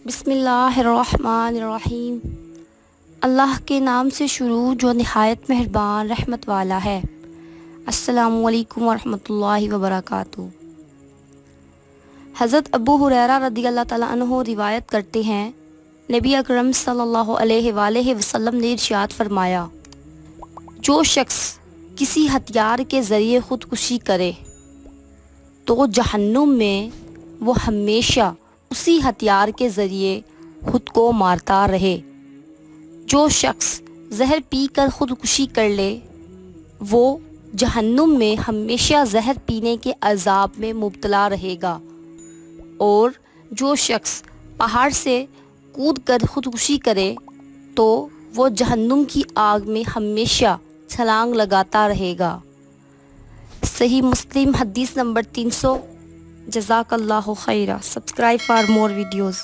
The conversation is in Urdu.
بسم اللہ الرحمن الرحیم۔ اللہ کے نام سے شروع جو نہایت مہربان رحمت والا ہے۔ السلام علیکم ورحمۃ اللہ وبرکاتہ۔ حضرت ابو ہریرہ رضی اللہ تعالیٰ عنہ روایت کرتے ہیں، نبی اکرم صلی اللہ علیہ وآلہ وسلم نے ارشاد فرمایا، جو شخص کسی ہتھیار کے ذریعے خودکشی کرے تو جہنم میں وہ ہمیشہ اسی ہتھیار کے ذریعے خود کو مارتا رہے۔ جو شخص زہر پی کر خودکشی کر لے وہ جہنم میں ہمیشہ زہر پینے کے عذاب میں مبتلا رہے گا، اور جو شخص پہاڑ سے کود کر خودکشی کرے تو وہ جہنم کی آگ میں ہمیشہ چھلانگ لگاتا رہے گا۔ صحیح مسلم حدیث نمبر 300۔ جزاک اللہ خیرہ۔ Subscribe for more videos.